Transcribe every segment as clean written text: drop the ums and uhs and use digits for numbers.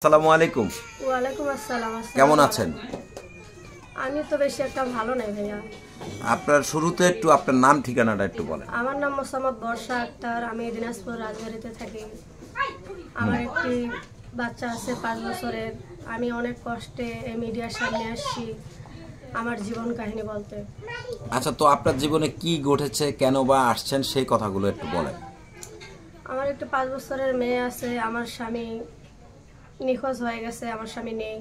আসসালামু আলাইকুম। ওয়ালাইকুম আসসালাম। কেমন আছেন? আমি তো বেশি একটা ভালো নাই ভাইয়া। আপনার শুরুতে একটু আপনার নাম ঠিকানাটা একটু বলেন। আমার নাম মোসাম্মদ বর্ষা আক্তার। আমি দিনাজপুর রাজবাড়িতে থাকি। আমার একটি বাচ্চা আছে 5 বছরের। আমি অনেক কষ্টে এই মিডিয়ার সামনে আসছি আমার জীবন কাহিনী বলতে। আচ্ছা, তো আপনার জীবনে কি ঘটেছে, কেন বা আসছেন সেই কথাগুলো একটু বলেন। আমার একটি 5 বছরের মেয়ে আছে। আমার স্বামী নিখোঁজ হয়ে গেছে, আমার স্বামী নেই।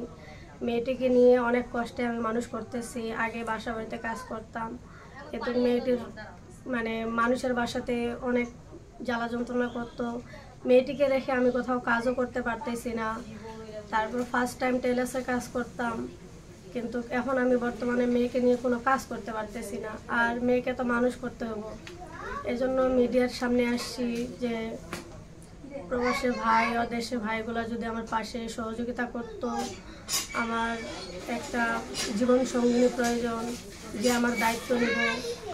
মেয়েটিকে নিয়ে অনেক কষ্টে আমি মানুষ করতেছি। আগে বাসা বাড়িতে কাজ করতাম, কিন্তু মেয়েটির মানুষের বাসাতে অনেক জ্বালা যন্ত্রণা করতো। মেয়েটিকে রেখে আমি কোথাও কাজও করতে পারতেছি না। তারপর ফার্স্ট টাইম টেলার্সে কাজ করতাম, কিন্তু এখন আমি বর্তমানে মেয়েকে নিয়ে কোনো কাজ করতে পারতেছি না। আর মেয়েকে তো মানুষ করতে হবে, এজন্য মিডিয়ার সামনে আসছি যে প্রবাসী ভাই ও দেশের ভাইগুলো যদি আমার পাশে সহযোগিতা করত। আমার একটা জীবন সঙ্গিনী প্রয়োজন, যে আমার দায়িত্ব নেব,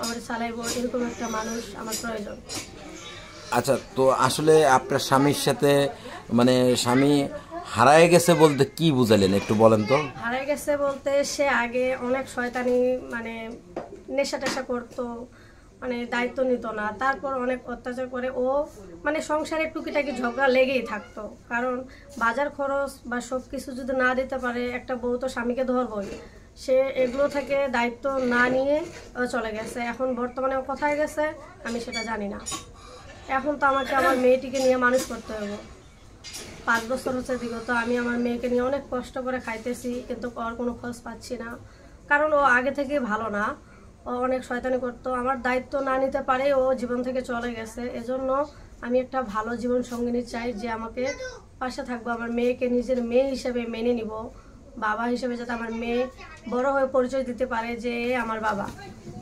আমার চালাইব, এরকম একটা মানুষ আমার প্রয়োজন। আচ্ছা, তো আসলে আপনার স্বামীর সাথে স্বামী হারায় গেছে বলতে কি বুঝালেন একটু বলেন তো। হারায় গেছে বলতে সে আগে অনেক শয়তানি নেশা টেশা করতো, দায়িত্ব নিত না। তারপর অনেক অত্যাচার করে ও সংসারে টুকিটাকি ঝগড়া লেগেই থাকতো। কারণ বাজার খরচ বা সব কিছু যদি না দিতে পারে, একটা বউ তো স্বামীকে ধরবই। সে এগুলো থেকে দায়িত্ব না নিয়ে চলে গেছে। এখন বর্তমানে ও কোথায় গেছে আমি সেটা জানি না। এখন তো আমাকে আমার মেয়েটিকে নিয়ে মানুষ করতে হবে। 5 বছর হচ্ছে বিগত, আমি আমার মেয়েকে নিয়ে অনেক কষ্ট করে খাইতেছি, কিন্তু ওর কোনো খোঁজ পাচ্ছি না। কারণ ও আগে থেকে ভালো না, ও অনেক শয়তানি করতো। আমার দায়িত্ব না নিতে পারে ও জীবন থেকে চলে গেছে। এজন্য আমি একটা ভালো জীবন সঙ্গিনী চাই, যে আমাকে পাশে থাকবো, আমার মেয়েকে নিজের মেয়ে হিসেবে মেনে নিব। বাবা হিসেবে যাতে আমার মেয়ে বড় হয়ে পরিচয় দিতে পারে যে আমার বাবা,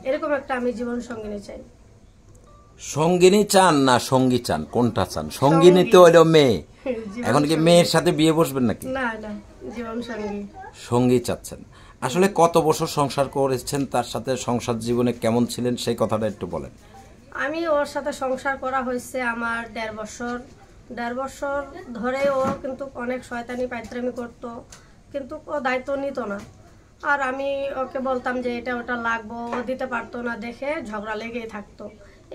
এরকম একটা আমি জীবন সঙ্গিনী চাই। সঙ্গিনী চান না সঙ্গী চান, কোনটা চান? সঙ্গিনী তো হলো মেয়ে। এখন কি মেয়ের সাথে বিয়ে বসবেন নাকি? না না, জীবন সঙ্গী। সঙ্গী চাচ্ছেন। আসলে কত বছর সংসার করেছেন তার সাথে, সংসার জীবনে কেমন ছিলেন সেই কথাটা একটু বলেন। আমি ওর সাথে সংসার করা হয়েছে আমার 1.5 বছর। 1.5 বছর ধরে ও কিন্তু অনেক শয়তানি পাইত্রামি করতো, কিন্তু ও দায়িত্ব নিত না। আর আমি ওকে বলতাম যে এটা ওটা লাগবো, ও দিতে পারতো না দেখে ঝগড়া লেগেই থাকতো।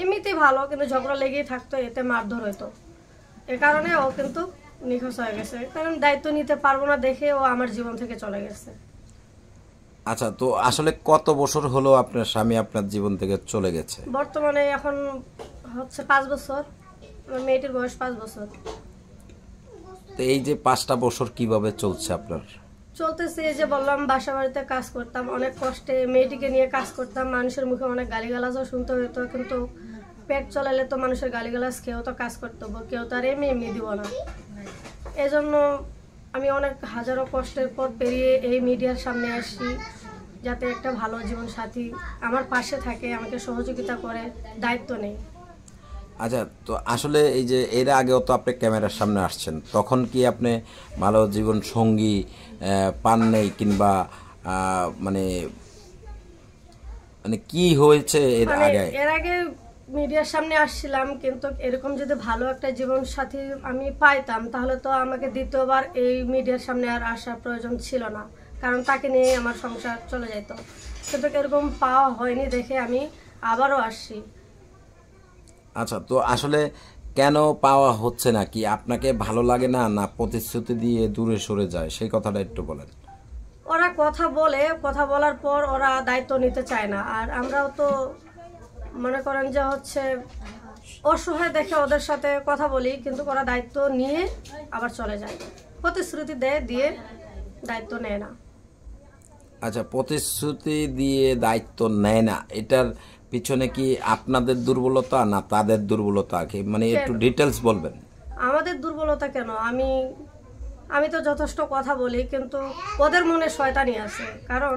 এমনিতেই ভালো, কিন্তু ঝগড়া লেগেই থাকতো, এতে মারধর হইতো। এ কারণে ও কিন্তু নিখোঁজ হয়ে গেছে, কারণ দায়িত্ব নিতে পারবো না দেখে ও আমার জীবন থেকে চলে গেছে। আচ্ছা, তো আসলে কত বছর হলো আপনার স্বামী আপনার জীবন থেকে চলে গেছে? বর্তমানে এখন হচ্ছে 5 বছর। আমার মেয়েটির বয়স 5 বছর। তো এই যে 5টা বছর কিভাবে চলছে আপনার? চলতেছে, এই যে বললাম বাসা বাড়িতে কাজ করতাম, অনেক কষ্টে মেয়েটিকে নিয়ে কাজ করতাম। মানুষের মুখে অনেক গালিগালাজও শুনতে হতো, কিন্তু পেট চলালে তো মানুষের গালিগালাজ খেয়েও তো কাজ করতে হবে, কেউ তো আর এমনি এমনি দিব না। এজন্য আমি অনেক হাজারো কষ্টের পর পেরিয়ে এই মিডিয়ার সামনে আসি, যাতে একটা ভালো জীবন সাথী আমার পাশে থাকে, আমাকে সহযোগিতা করে, দায়িত্ব নেই। আচ্ছা, তো আসলে এই যে এর আগেও তো আপনি ক্যামেরার সামনে আসছেন, তখন কি আপনি ভালো জীবন সঙ্গী পান নেই, কিংবা মানে মানে কি হয়েছে এর আগে? এর আগে মিডিয়ার সামনে আসছিলাম, কিন্তু এরকম যদি ভালো একটা জীবন সাথী আমি পাইতাম, তাহলে তো আমাকে দ্বিতীয়বার এই মিডিয়ার সামনে আর আসার প্রয়োজন ছিল না, কারণ তাকে নিয়ে আমার সংসার চলে যেত। কিন্তু এরকম পাওয়া হয়নি দেখে আমি আবারও আসছি। আচ্ছা, তো আসলে কেন পাওয়া হচ্ছে না? কি আপনাকে ভালো লাগে না, না প্রতিশ্রুতি দিয়ে দূরে সরে যায়, সেই কথাটা একটু বলেন। ওরা কথা বলে, কথা বলার পর ওরা দায়িত্ব নিতে চায় না। আর আমরাও তো মনে করেন যে হচ্ছে অসহায় দেখে ওদের সাথে কথা বলি, কিন্তু ওরা দায়িত্ব নিয়ে আবার চলে যায়, প্রতিশ্রুতি দেয়, দিয়ে দায়িত্ব নেয় না। আচ্ছা, প্রতিশ্রুতি দিয়ে দায়িত্ব নেয় না, এটার পিছনে কি আপনাদের দুর্বলতা না তাদের দুর্বলতা? কি একটু ডিটেলস বলবেন। আমাদের দুর্বলতা কেন? আমি তো যথেষ্ট কথা বলি, কিন্তু ওদের মনে শয়তানি আছে। কারণ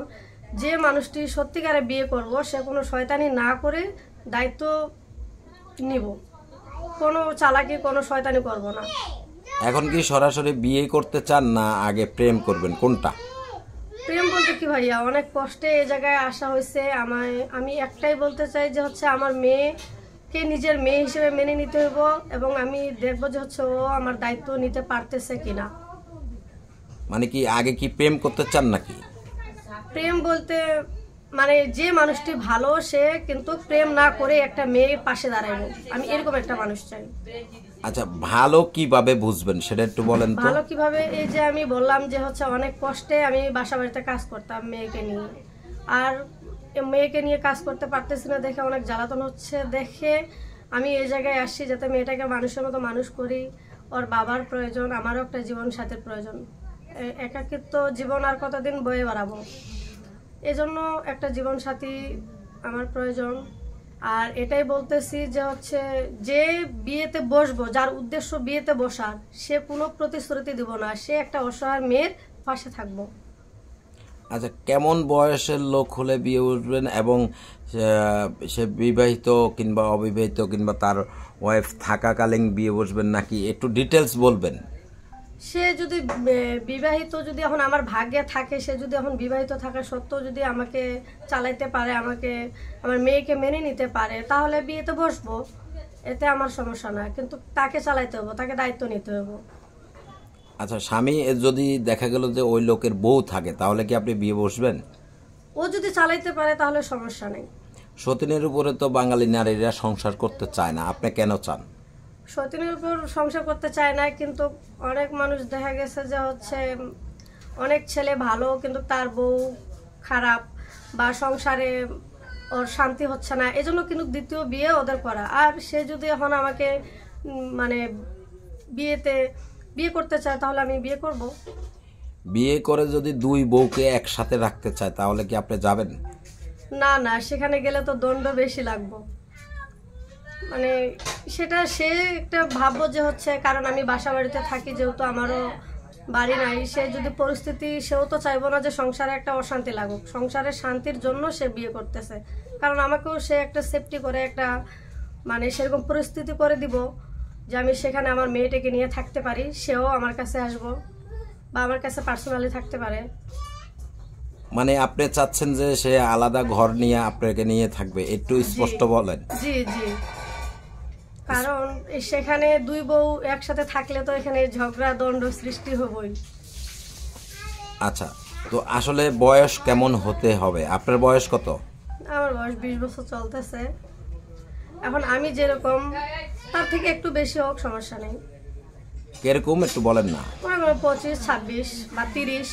যে মানুষটি সত্যিকারে বিয়ে করব, সে কোনো শয়তানি না করে দায়িত্ব নিব, কোনো চালাকি, কোনো শয়তানি করব না। এখন কি সরাসরি বিয়ে করতে চান, না আগে প্রেম করবেন, কোনটা? প্রেম বলতে কি ভাইয়া, অনেক কষ্টে এই জায়গায় আসা হয়েছে। আমি একটাই বলতে চাই যে হচ্ছে আমার মেয়েকে নিজের মেয়ে হিসেবে মেনে নিতে হইব, এবং আমি দেখবো যে হচ্ছে ও আমার দায়িত্ব নিতে পারতেছে কিনা। মানে কি আগে কি প্রেম করতে চান নাকি? প্রেম বলতে মানে যে মানুষটি ভালো সে কিন্তু প্রেম না করে একটা মেয়ের পাশে দাঁড়াইবো, আমি এরকম একটা মানুষ চাই। আচ্ছা, ভালো কিভাবে বুঝবেন সেটা একটু বলেন তো। ভালো কিভাবে, এই যে আমি বললাম যে হচ্ছে অনেক কষ্টে আমি বাসা বাড়িতে কাজ করতাম মেয়েকে নিয়ে, আর মেয়েকে নিয়ে কাজ করতে পারতেছি না দেখে অনেক জ্বালাতন হচ্ছে দেখে আমি এই জায়গায় আসছি যাতে মেয়েটাকে মানুষের মতো মানুষ করি। ওর বাবার প্রয়োজন, আমারও একটা জীবন সাথীর প্রয়োজন। একাকিত্ব জীবন আর কতদিন বয়ে বেড়াবো, এজন্য একটা জীবন সাথী আমার প্রয়োজন। আর এটাই বলতেছি যে হচ্ছে যে বিয়েতে বসবো, যার উদ্দেশ্য বিয়েতে বসার, সে কোনো প্রতিশ্রুতি দিব না, সে একটা অসহায় মেয়ের পাশে থাকবো। আচ্ছা, কেমন বয়সের লোক হলে বিয়ে বসবেন এবং সে বিবাহিত কিংবা অবিবাহিত কিংবা তার ওয়াইফ থাকাকালীন বিয়ে বসবেন নাকি একটু ডিটেলস বলবেন? সে যদি বিবাহিত, যদি এখন আমার ভাগ্যে থাকে, সে যদি এখন বিবাহিত থাকা সত্ত্বেও যদি আমাকে চালাইতে পারে, আমাকে আমার মেয়েকে মেনে নিতে পারে, তাহলে বিয়েতে বসবো, এতে আমার সমস্যা না। কিন্তু তাকে চালাইতে হবো, তাকে দায়িত্ব নিতে হবো। আচ্ছা, স্বামী যদি দেখা গেল যে ওই লোকের বউ থাকে তাহলে কি আপনি বিয়ে বসবেন? ও যদি চালাইতে পারে তাহলে সমস্যা নেই। সতীনের উপরে তো বাঙালি নারীরা সংসার করতে চায় না, আপনি কেন চান? সতীনের উপর সংসার করতে চায় না, কিন্তু অনেক মানুষ দেখা গেছে যে হচ্ছে অনেক ছেলে ভালো কিন্তু তার বউ খারাপ, বা সংসারে ওর শান্তি হচ্ছে না, এজন্য কিন্তু দ্বিতীয় বিয়ে ওদের করা। আর সে যদি এখন আমাকে মানে বিয়ে করতে চায় তাহলে আমি বিয়ে করব। বিয়ে করে যদি দুই বউকে একসাথে রাখতে চায় তাহলে কি আপনি যাবেন? না না, সেখানে গেলে তো দণ্ড বেশি লাগবে। মানে সেটা সে একটা ভাববো যে হচ্ছে, কারণ আমি বাসা বাড়িতে থাকি, যেহেতু আমারও বাড়ি নাই, সে যদি পরিস্থিতি, সেও তো চাইবো না যে সংসারে একটা অশান্তি লাগুক। সংসারের শান্তির জন্য সে বিয়ে করতেছে, কারণ আমাকেও সে একটা সেফটি করে একটা মানে সেরকম পরিস্থিতি করে দিব যে আমি সেখানে আমার মেয়েটাকে নিয়ে থাকতে পারি, সেও আমার কাছে আসবো বা আমার কাছে পার্সোনালি থাকতে পারে। মানে আপনি চাচ্ছেন যে সে আলাদা ঘর নিয়ে আপনাকে নিয়ে থাকবে, একটু স্পষ্ট বলেন। জি জি, কারণ সেখানে দুই বউ একসাথে থাকলে তো এখানে ঝগড়া দ্বন্দ্ব সৃষ্টি হবেই। আচ্ছা, তো আসলে বয়স কেমন হতে হবে? আপনার বয়স কত? আমার বয়স 20 বছর চলতেছে। এখন আমি যেরকম, তার থেকে একটু বেশি হোক সমস্যা নেই। কিরকম একটু বলেন না। 25, 26 বা 30।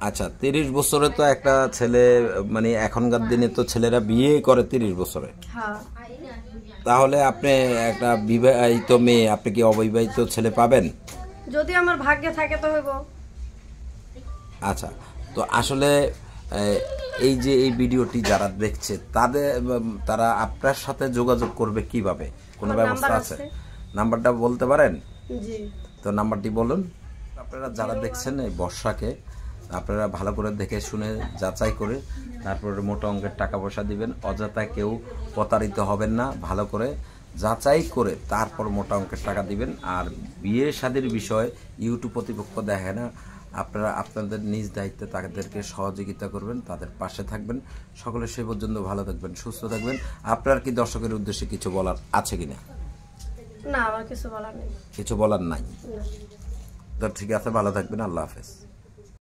আচ্ছা, 30 বছরে তো একটা ছেলে, মানে এখনকার দিনে তো ছেলেরা বিয়ে করে 30 বছরে। হ্যাঁ, তাহলে আপনি একটা বিবাহিত মেয়ে, আপনি কি অবিবাহিত ছেলে পাবেন? যদি আমার ভাগ্যে থাকে তো হইব। আচ্ছা, তো আসলে এই যে এই ভিডিওটি যারা দেখছে তারা আপনার সাথে যোগাযোগ করবে কিভাবে? কোনো আমার ব্যবস্থা নাম্বার আছে? আছে। নাম্বারটা বলতে পারেন? জি, তো নাম্বারটি বলুন। আপনারা যারা দেখছেন এই বর্ষাকে, আপনারা ভালো করে দেখে শুনে যাচাই করে তারপরে মোটা অঙ্কের টাকা পয়সা দিবেন। অযথা কেউ প্রতারিত হবেন না, ভালো করে যাচাই করে তারপর মোটা অঙ্কের টাকা দিবেন। আর বিয়ে শাদীর বিষয়ে ইউটিউব কর্তৃপক্ষ দেখে না, আপনারা আপনাদের নিজ দায়িত্বে তাদেরকে সহযোগিতা করবেন, তাদের পাশে থাকবেন। সকলে সে পর্যন্ত ভালো থাকবেন, সুস্থ থাকবেন। আপনার কি দর্শকের উদ্দেশ্যে কিছু বলার আছে কিনা? না, আমার কিছু বলার নেই। কিছু বলার নাই? না। তো ঠিক আছে, ভালো থাকবেন, আল্লাহ হাফেজ।